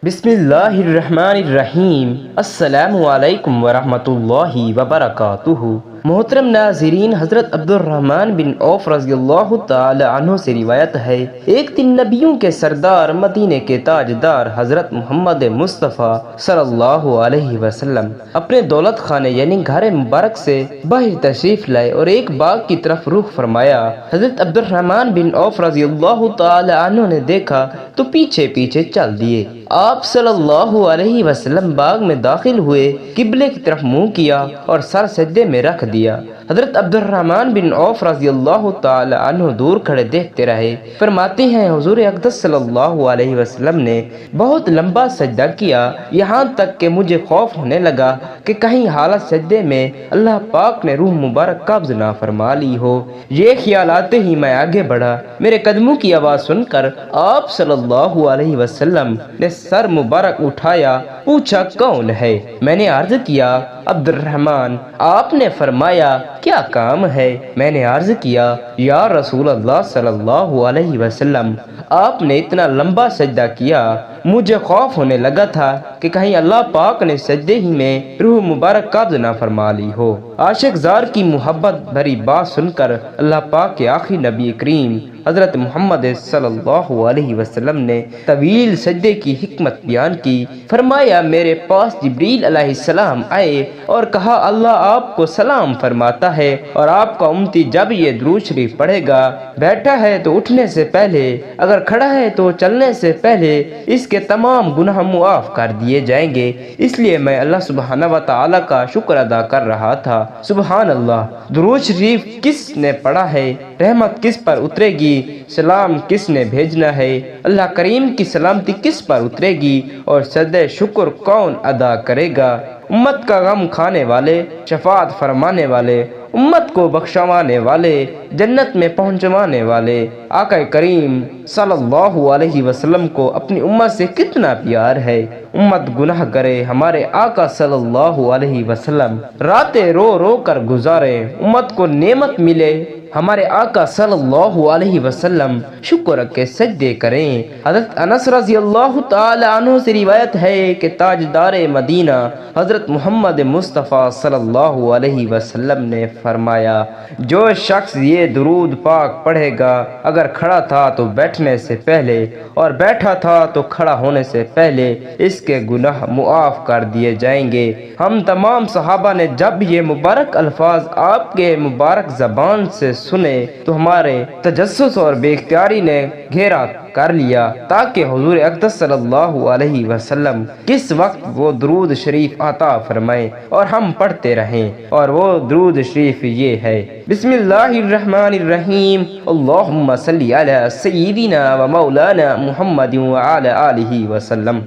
بسم اللہ الرحمن الرحیم۔ السلام علیکم ورحمۃ اللہ وبرکاتہ۔ محترم ناظرین، حضرت عبد الرحمن بن عوف رضی اللہ تعالی عنہ سے روایت ہے، ایک دن نبیوں کے سردار، مدینے کے تاجدار حضرت محمد مصطفیٰ صلی اللہ علیہ وسلم اپنے دولت خانے یعنی گھر مبارک سے باہر تشریف لائے اور ایک باغ کی طرف رخ فرمایا۔ حضرت عبد الرحمن بن عوف رضی اللہ تعالی عنہ نے دیکھا تو پیچھے پیچھے چل دیے۔ آپ صلی اللہ علیہ وسلم باغ میں داخل ہوئے، قبلے کی طرف منہ کیا اور سر سجدے میں رکھ دیا۔ حضرت عبد الرحمن بن عوف رضی اللہ تعالی عنہ دور کھڑے دیکھتے رہے۔ فرماتے ہیں حضور اقدس صلی اللہ علیہ وسلم نے بہت لمبا سجدہ کیا، یہاں تک کہ مجھے خوف ہونے لگا کہ کہیں حالت سجدے میں اللہ پاک نے روح مبارک قبض نہ فرما لی ہو۔ یہ خیال آتے ہی میں آگے بڑھا۔ میرے قدموں کی آواز سن کر آپ صلی اللہ علیہ وسلم نے سر مبارک اٹھایا، پوچھا کون ہے؟ میں نے عرض کیا عبد الرحمن۔ آپ نے فرمایا کیا کام ہے؟ میں نے عرض کیا یا رسول اللہ صلی اللہ علیہ وسلم، آپ نے اتنا لمبا سجدہ کیا، مجھے خوف ہونے لگا تھا کہ کہیں اللہ پاک نے سجدے ہی میں روح مبارک قبض نہ فرما لی ہو۔ عاشق زار کی محبت بھری بات سن کر اللہ پاک کے آخری نبی کریم حضرت محمد صلی اللہ علیہ وسلم نے طویل سجدے کی حکمت بیان کی۔ فرمایا میرے پاس جبریل علیہ السلام آئے اور کہا اللہ آپ کو سلام فرماتا ہے اور آپ کا امتی جب یہ درود شریف پڑھے گا، بیٹھا ہے تو اٹھنے سے پہلے، اگر کھڑا ہے تو چلنے سے پہلے اس کے تمام گناہ معاف کر دیے جائیں گے۔ اس لیے میں اللہ سبحانہ و تعالی کا شکر ادا کر رہا تھا۔ سبحان اللہ، درود شریف کس نے پڑھا ہے، رحمت کس پر اترے گی، سلام کس نے بھیجنا ہے، اللہ کریم کی سلامتی کس پر اترے گی اور سجدہ شکر کون ادا کرے گا؟ امت کا غم کھانے والے، شفاعت فرمانے والے، امت کو بخشوانے والے، جنت میں پہنچوانے والے آقا کریم صلی اللہ علیہ وسلم کو اپنی امت سے کتنا پیار ہے۔ امت گناہ کرے، ہمارے آقا صلی اللہ علیہ وسلم راتیں رو رو کر گزارے، امت کو نعمت ملے، ہمارے آقا صلی اللہ علیہ وسلم شکر کے سجدے کریں۔ حضرت انس رضی اللہ تعالی عنہ سے روایت ہے کہ تاجدار مدینہ حضرت محمد مصطفیٰ صلی اللہ علیہ وسلم نے فرمایا جو شخص یہ درود پاک پڑھے گا، اگر کھڑا تھا تو بیٹھنے سے پہلے اور بیٹھا تھا تو کھڑا ہونے سے پہلے اس کے گناہ معاف کر دیے جائیں گے۔ ہم تمام صحابہ نے جب یہ مبارک الفاظ آپ کے مبارک زبان سے سنے تو ہمارے تجسس اور بے اختیاری نے گھیرا کر لیا تاکہ حضور اقدس صلی اللہ علیہ وسلم کس وقت وہ درود شریف عطا فرمائیں اور ہم پڑھتے رہیں، اور وہ درود شریف یہ ہے: بسم اللہ الرحمن الرحیم، اللہم صلی علی سیدنا و مولانا محمد وعلی آلہ وسلم۔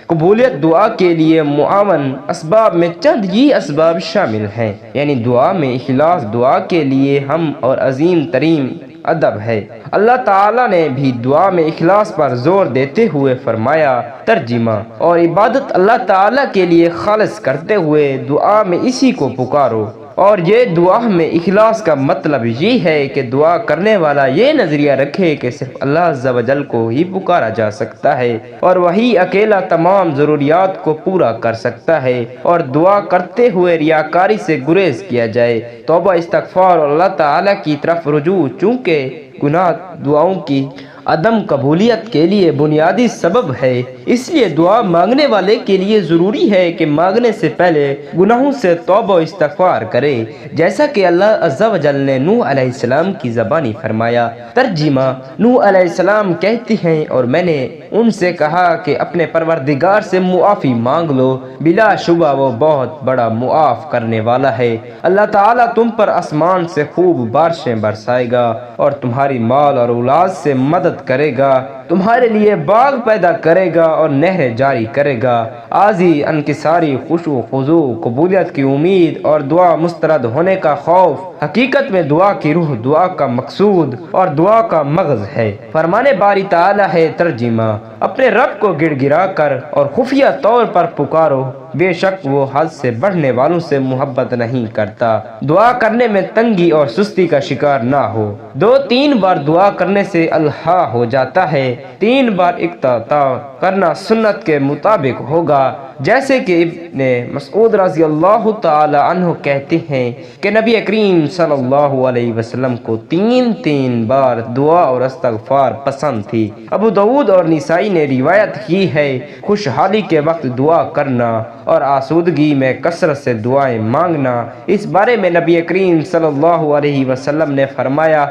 قبولیت دعا کے لیے معاون اسباب میں چند یہ اسباب شامل ہیں، یعنی دعا میں اخلاص دعا کے لیے ہم اور عظیم ترین ادب ہے۔ اللہ تعالیٰ نے بھی دعا میں اخلاص پر زور دیتے ہوئے فرمایا، ترجمہ: اور عبادت اللہ تعالیٰ کے لیے خالص کرتے ہوئے دعا میں اسی کو پکارو۔ اور یہ دعا میں اخلاص کا مطلب یہ ہے کہ دعا کرنے والا یہ نظریہ رکھے کہ صرف اللہ عز و جل کو ہی پکارا جا سکتا ہے اور وہی اکیلا تمام ضروریات کو پورا کر سکتا ہے، اور دعا کرتے ہوئے ریاکاری سے گریز کیا جائے، توبہ استغفار اور اللہ تعالیٰ کی طرف رجوع، چونکہ گناہ دعاؤں کی عدم قبولیت کے لیے بنیادی سبب ہے۔ اس لیے دعا مانگنے والے کے لیے ضروری ہے کہ مانگنے سے پہلے گناہوں سے توبہ و استغفار کرے، جیسا کہ اللہ عز و جل نے نوح علیہ السلام کی زبانی فرمایا۔ ترجمہ: نوح علیہ السلام کہتے ہیں اور میں نے ان سے کہا کہ اپنے پروردگار سے معافی مانگ لو، بلا شبہ وہ بہت بڑا معاف کرنے والا ہے۔ اللہ تعالیٰ تم پر آسمان سے خوب بارشیں برسائے گا اور تمہاری مال اور اولاد سے مدد کرے گا، تمہارے لیے باغ پیدا کرے گا اور نہریں جاری کرے گا۔ عاجزی، انکساری، خشوع و خضوع، قبولیت کی امید اور دعا مسترد ہونے کا خوف حقیقت میں دعا کی روح، دعا کا مقصود اور دعا کا مغز ہے۔ فرمانے باری تعالیٰ ہے، ترجمہ: اپنے رب کو گڑ گڑا کر اور خفیہ طور پر پکارو، بے شک وہ حد سے بڑھنے والوں سے محبت نہیں کرتا۔ دعا کرنے میں تنگی اور سستی کا شکار نہ ہو۔ 2-3 بار دعا کرنے سے الہا ہو جاتا ہے 3 بار افتتاح کرنا سنت کے مطابق ہوگا، جیسے کہ ابن مسعود رضی اللہ تعالی عنہ کہتے ہیں کہ نبی کریم صلی اللہ علیہ وسلم کو 3 بار دعا اور استغفار پسند تھی۔ ابو داؤد اور نسائی نے روایت کی ہے، خوشحالی کے وقت دعا کرنا اور آسودگی میں کثرت سے دعائیں مانگنا۔ اس بارے میں نبی کریم صلی اللہ علیہ وسلم نے فرمایا،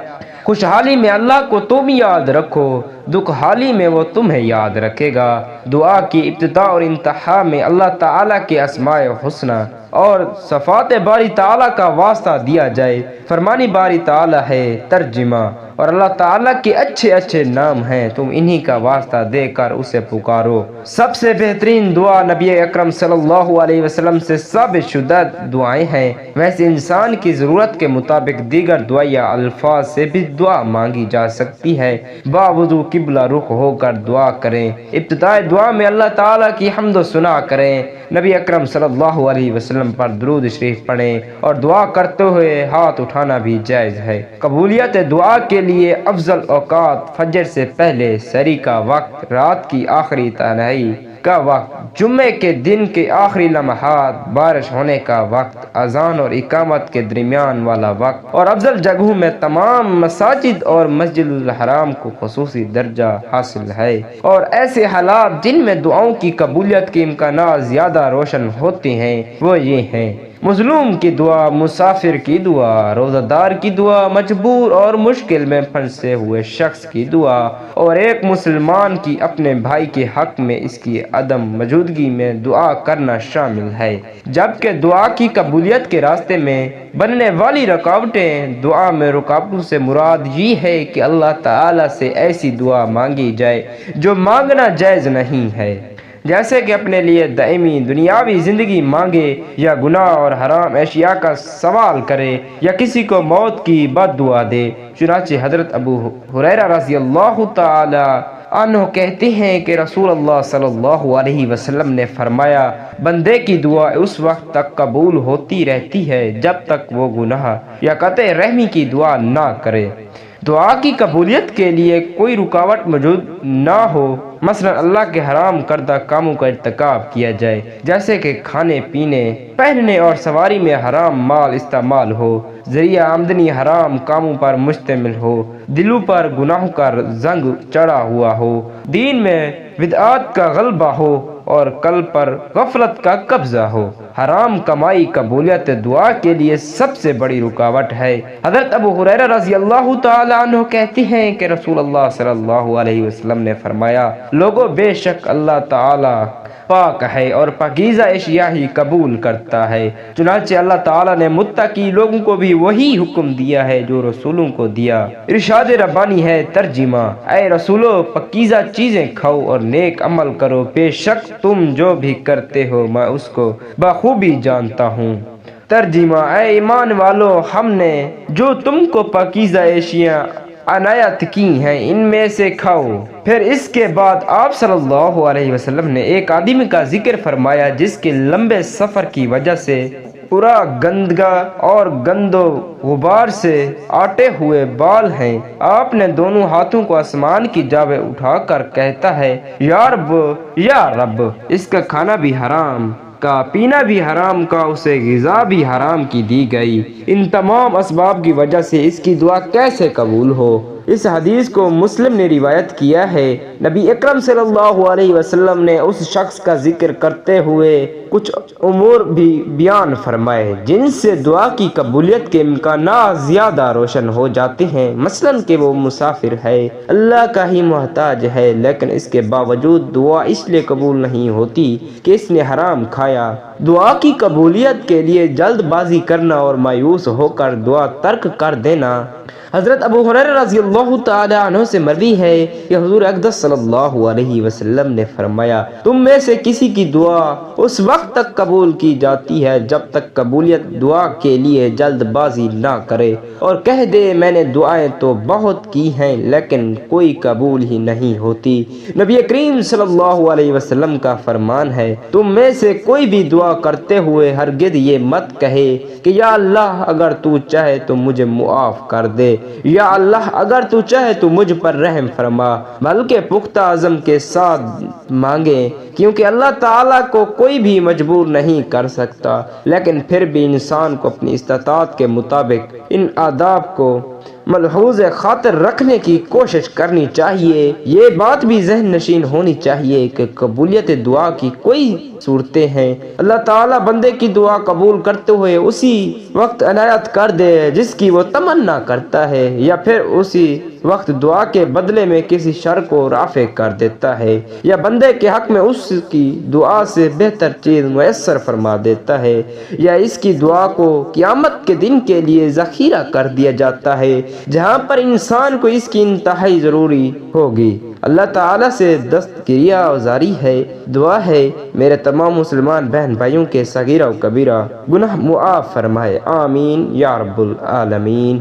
خوشحالی میں اللہ کو تم یاد رکھو، دکھ حالی میں وہ تمہیں یاد رکھے گا۔ دعا کی ابتدا اور انتہا میں اللہ تعالیٰ کے اسماء الحسنی اور صفات باری تعالیٰ کا واسطہ دیا جائے۔ فرمانی باری تعالیٰ ہے ترجمہ، اور اللہ تعالیٰ کے اچھے اچھے نام ہیں، تم انہی کا واسطہ دے کر اسے پکارو۔ سب سے بہترین دعا نبی اکرم صلی اللہ علیہ وسلم سے ثابت شدہ دعائیں ہیں۔ ویسے انسان کی ضرورت کے مطابق دیگر دعا یا الفاظ سے بھی دعا مانگی جا سکتی ہے۔ باوضو قبلہ رخ ہو کر دعا کریں۔ ابتدائی دعا میں اللہ تعالیٰ کی حمد و ثنا کریں، نبی اکرم صلی اللہ علیہ وسلم پر درود شریف پڑھیں، اور دعا کرتے ہوئے ہاتھ اٹھانا بھی جائز ہے۔ قبولیت دعا کے لیے افضل اوقات فجر سے پہلے، سحری کا وقت، رات کی آخری تنہائی کا وقت، جمعے کے دن کے آخری لمحات، بارش ہونے کا وقت، اذان اور اقامت کے درمیان والا وقت، اور افضل جگہوں میں تمام مساجد اور مسجد الحرام کو خصوصی درجہ حاصل ہے۔ اور ایسے حالات جن میں دعاؤں کی قبولیت کے امکانات زیادہ روشن ہوتے ہیں وہ یہ ہیں: مظلوم کی دعا، مسافر کی دعا، روزہ دار کی دعا، مجبور اور مشکل میں پھنسے ہوئے شخص کی دعا، اور ایک مسلمان کی اپنے بھائی کے حق میں اس کی عدم موجودگی میں دعا کرنا شامل ہے۔ جبکہ دعا کی قبولیت کے راستے میں بننے والی رکاوٹیں، دعا میں رکاوٹوں سے مراد یہ ہے کہ اللہ تعالیٰ سے ایسی دعا مانگی جائے جو مانگنا جائز نہیں ہے، جیسے کہ اپنے لیے دائمی دنیاوی زندگی مانگے، یا گناہ اور حرام اشیاء کا سوال کرے، یا کسی کو موت کی بد دعا دے۔ چنانچہ حضرت ابو ہریرہ رضی اللہ تعالی عنہ کہتے ہیں کہ رسول اللہ صلی اللہ علیہ وسلم نے فرمایا، بندے کی دعا اس وقت تک قبول ہوتی رہتی ہے جب تک وہ گناہ یا قطع رحمی کی دعا نہ کرے۔ دعا کی قبولیت کے لیے کوئی رکاوٹ موجود نہ ہو، مثلا اللہ کے حرام کردہ کاموں کا ارتکاب کیا جائے، جیسے کہ کھانے پینے، پہننے اور سواری میں حرام مال استعمال ہو، ذریعہ آمدنی حرام کاموں پر مشتمل ہو، دلوں پر گناہوں کا زنگ چڑھا ہوا ہو، دین میں بدعات کا غلبہ ہو، اور قلب پر غفلت کا قبضہ ہو۔ حرام کمائی قبولیت دعا کے لیے سب سے بڑی رکاوٹ ہے۔ حضرت ابو ہریرہ رضی اللہ تعالی عنہ کہتے ہیں کہ رسول اللہ صلی اللہ علیہ وسلم نے فرمایا، لوگوں بے شک اللہ تعالی پاک ہے اور پاکیزہ اشیاء ہی قبول کرتا ہے۔ چنانچہ اللہ تعالیٰ نے متقی لوگوں کو بھی وہی حکم دیا ہے جو رسولوں کو دیا۔ ارشاد ربانی ہے ترجمہ: اے رسولو، پاکیزہ چیزیں کھاؤ اور نیک عمل کرو، بے شک تم جو بھی کرتے ہو میں اس کو بخوبی جانتا ہوں۔ ترجمہ: اے ایمان والو، ہم نے جو تم کو پاکیزہ اشیاء عنایت کی ہیں ان میں سے کھاؤ۔ پھر اس کے بعد آپ صلی اللہ علیہ وسلم نے ایک آدمی کا ذکر فرمایا جس کے لمبے سفر کی وجہ سے پورا گندگا اور گند و غبار سے آٹے ہوئے بال ہیں۔ آپ نے دونوں ہاتھوں کو آسمان کی جانب اٹھا کر کہتا ہے، یا رب، یا رب، اس کا کھانا بھی حرام کا، پینا بھی حرام کا، اسے غذا بھی حرام کی دی گئی، ان تمام اسباب کی وجہ سے اس کی دعا کیسے قبول ہو؟ اس حدیث کو مسلم نے روایت کیا ہے۔ نبی اکرم صلی اللہ علیہ وسلم نے اس شخص کا ذکر کرتے ہوئے کچھ امور بھی بیان فرمائے جن سے دعا کی قبولیت کے امکانات زیادہ روشن ہو جاتے ہیں، مثلا کہ وہ مسافر ہے، اللہ کا ہی محتاج ہے، لیکن اس کے باوجود دعا اس لیے قبول نہیں ہوتی کہ اس نے حرام کھایا۔ دعا کی قبولیت کے لیے جلد بازی کرنا اور مایوس ہو کر دعا ترک کر دینا۔ حضرت ابو ہریرہ رضی اللہ تعالی عنہ سے مروی ہے کہ حضور اقدس صلی اللہ علیہ وسلم نے فرمایا، تم میں سے کسی کی دعا اس وقت تک قبول کی جاتی ہے جب تک قبولیت دعا کے لیے جلد بازی نہ کرے اور کہہ دے میں نے دعائیں تو بہت کی ہیں لیکن کوئی قبول ہی نہیں ہوتی۔ نبی کریم صلی اللہ علیہ وسلم کا فرمان ہے، تم میں سے کوئی بھی دعا کرتے ہوئے ہرگز یہ مت کہے کہ یا اللہ اگر تو چاہے تو مجھے معاف کر دے، یا اللہ اگر تو چاہے تو مجھ پر رحم فرما، بلکہ پختہ عزم کے ساتھ مانگیں، کیونکہ اللہ تعالیٰ کو کوئی بھی مجبور نہیں کر سکتا، لیکن پھر بھی انسان کو اپنی استطاعت کے مطابق ان آداب کو ملحوظ خاطر رکھنے کی کوشش کرنی چاہیے۔ یہ بات بھی ذہن نشین ہونی چاہیے کہ قبولیت دعا کی کوئی صورتیں ہیں، اللہ تعالیٰ بندے کی دعا قبول کرتے ہوئے اسی وقت عنایت کر دے جس کی وہ تمنا کرتا ہے، یا پھر اسی وقت دعا کے بدلے میں کسی شر کو رافع کر دیتا ہے، یا بندے کے حق میں اس کی دعا سے بہتر چیز میسر فرما دیتا ہے، یا اس کی دعا کو قیامت کے دن کے لیے ذخیرہ کر دیا جاتا ہے جہاں پر انسان کو اس کی انتہائی ضروری ہوگی۔ اللہ تعالیٰ سے دستگیری گزاری ہے، دعا ہے میرے تمام مسلمان بہن بھائیوں کے صغیرہ و کبیرہ گناہ معاف فرمائے، آمین یا رب العالمین۔